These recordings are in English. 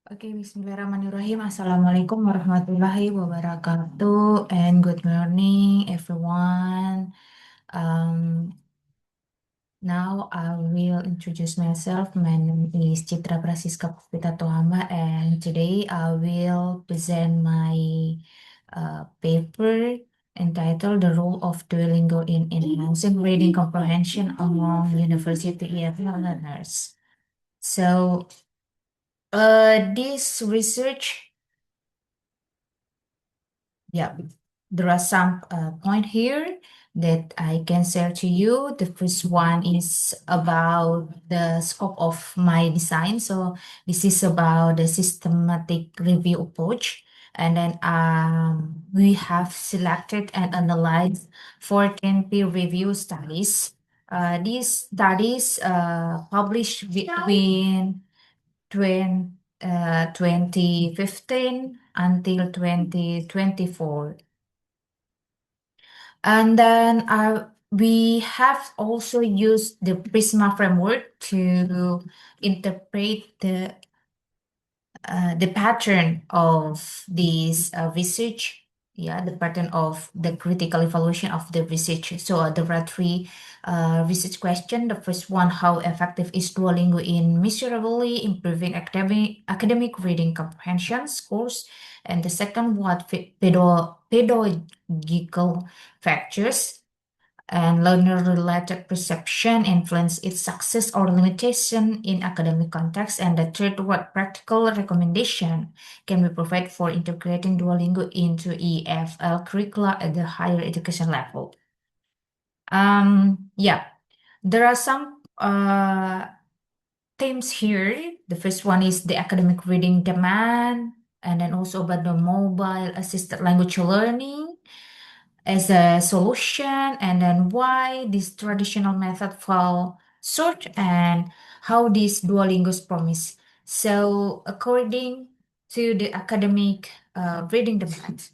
Oke, Bismillahirrahmanirrahim. Assalamualaikum warahmatullahi wabarakatuh, and good morning, everyone. Um, Now I will introduce myself. My name is Citra PRASISKA Tohamba, and today I will present my paper entitled "The Role of Duolingo in Enhancing Reading Comprehension Among University Learners." So, this research, yeah, there are some point here that I can share to you. The first one is about the scope of my design. So this is about the systematic review approach. And then we have selected and analyzed 14 peer review studies. These studies published between 2015 until 2024. And then we have also used the Prisma framework to interpret the pattern of this research, yeah, the pattern of the critical evaluation of the research. So there are three research questions. The first one, how effective is Duolingo in measurably improving academic reading comprehension scores? And the second, what pedagogical factors and learner-related perception influence its success or limitation in academic context. And the third, what practical recommendation can we provide for integrating Duolingo into EFL curricula at the higher education level? Yeah, there are some themes here. The first one is the academic reading demand, and then also about the mobile assisted language learning as a solution, and then why this traditional method fall short and how this Duolingo's promise. So according to the academic reading demand,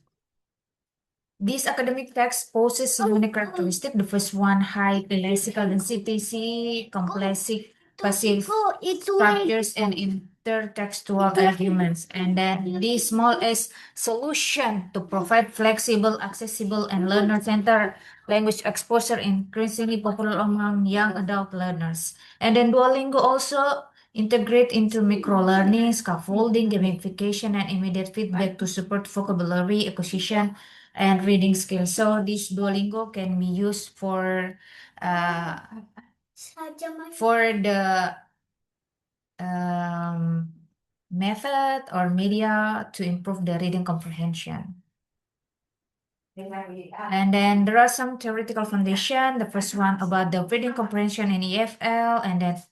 this academic text poses unique characteristic. The first one, high lexical density, complex passive structures, and intertextual arguments. And then this small s solution to provide flexible, accessible, and learner-centered language exposure increasingly popular among young adult learners. And then Duolingo also integrate into micro-learning, scaffolding, gamification, and immediate feedback to support vocabulary acquisition and reading skills. So this Duolingo can be used uh, for the method or media to improve the reading comprehension. And then there are some theoretical foundation. The first one about the reading comprehension in EFL, and then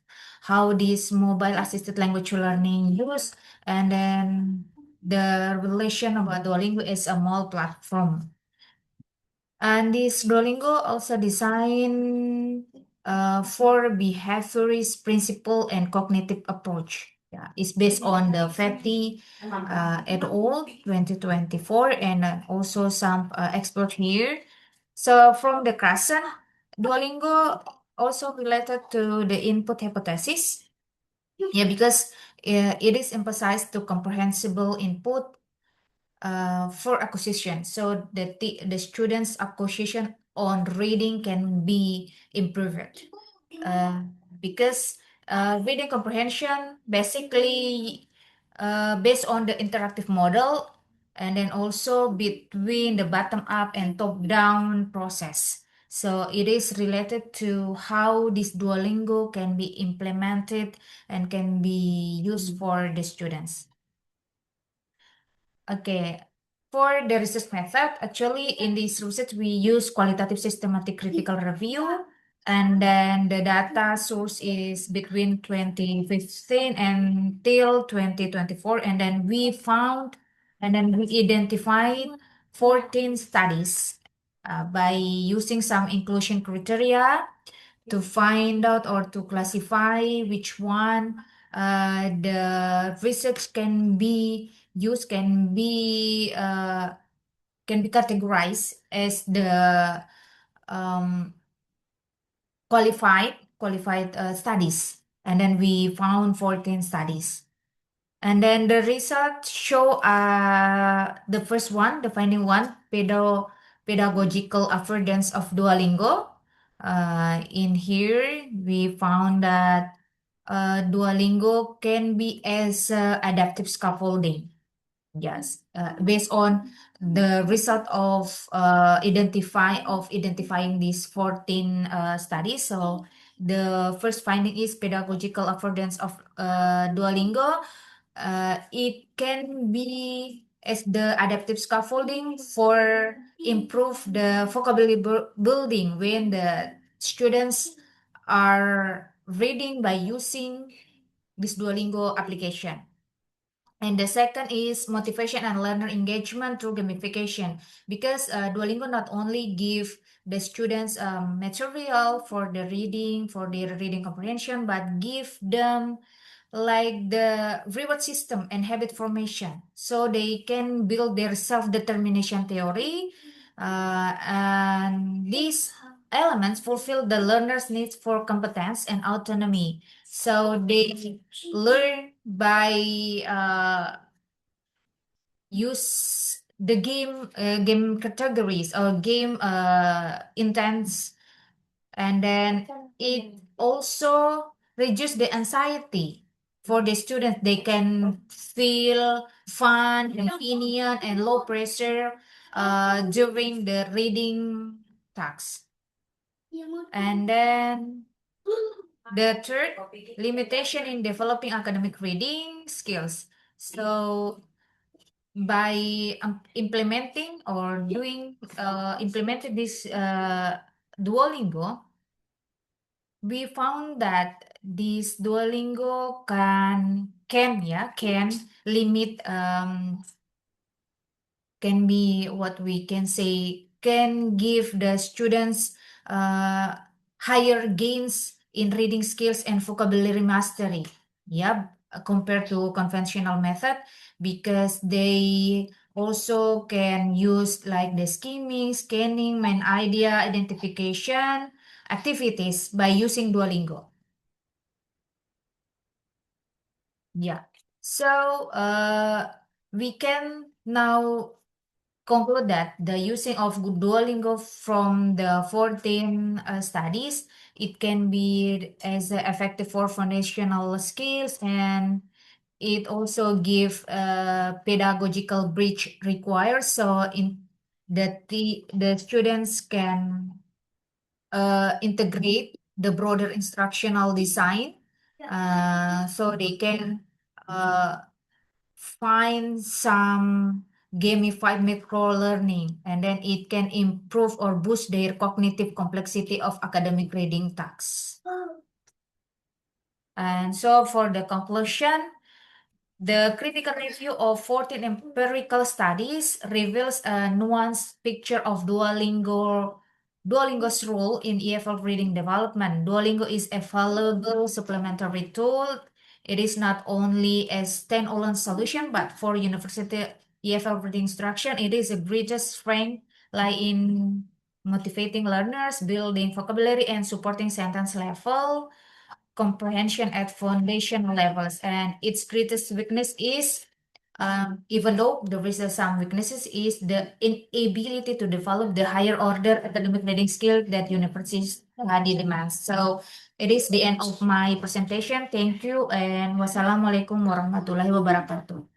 how this mobile assisted language learning use, and then the relation about Duolingo as a mall platform. And this Duolingo also designed for behaviorist principle and cognitive approach. Yeah, it's based on the FETI et al. 2024, and also some expert here. So from the Carson, Duolingo also related to the input hypothesis. Yeah, because it is emphasized to comprehensible input for acquisition. So the students' acquisition on reading can be improved. Uh, because reading comprehension basically based on the interactive model, and then also between the bottom up and top down process. So it is related to how this Duolingo can be implemented and can be used for the students. Okay, for the research method, actually in this research we use qualitative systematic critical review, and then the data source is between 2015 until 2024, and then we found and then we identified 14 studies by using some inclusion criteria to find out or to classify which one the research can be used, can be categorized as the um, qualified studies, and then we found 14 studies. And then the results show the first one, the finding one, pedagogical affordance of Duolingo. In here, we found that Duolingo can be as adaptive scaffolding. Yes, based on the result of identifying these 14 studies. So the first finding is pedagogical affordance of Duolingo. It can be as the adaptive scaffolding for improve the vocabulary building when the students are reading by using this Duolingo application. And the second is motivation and learner engagement through gamification, because Duolingo not only give the students material for the reading, for their reading comprehension, but give them like the reward system and habit formation, so they can build their self-determination theory. And these elements fulfill the learner's needs for competence and autonomy. So they learn by use the game categories or game intents, and then it also reduce the anxiety for the students. They can feel fun, convenient, and low pressure during the reading tasks. And then the third, limitation in developing academic reading skills. So by implementing or doing implemented this Duolingo, we found that this Duolingo can limit can be what we can say can give the students uh, higher gains in reading skills and vocabulary mastery. Yeah, compared to conventional method, because they also can use like the skimming, scanning, main idea identification activities by using Duolingo. Yeah. So we can now conclude that the using of Duolingo from the 14 studies, it can be as effective for foundational skills, and it also give pedagogical bridge required, so in the students can integrate the broader instructional design, so they can uh, find some gamified micro learning, and then it can improve or boost their cognitive complexity of academic reading tasks. And so for the conclusion, the critical review of 14 empirical studies reveals a nuanced picture of Duolingo's role in EFL reading development. Duolingo is a valuable supplementary tool. It is not only a standalone solution, but for university EFL reading instruction, it is a greatest strength lie in motivating learners, building vocabulary, and supporting sentence level comprehension at foundation levels. And its greatest weakness is, even though there is some weaknesses, is the inability to develop the higher order academic reading skill that universities demands. So it is the end of my presentation. Thank you, and wassalamualaikum warahmatullahi wabarakatuh.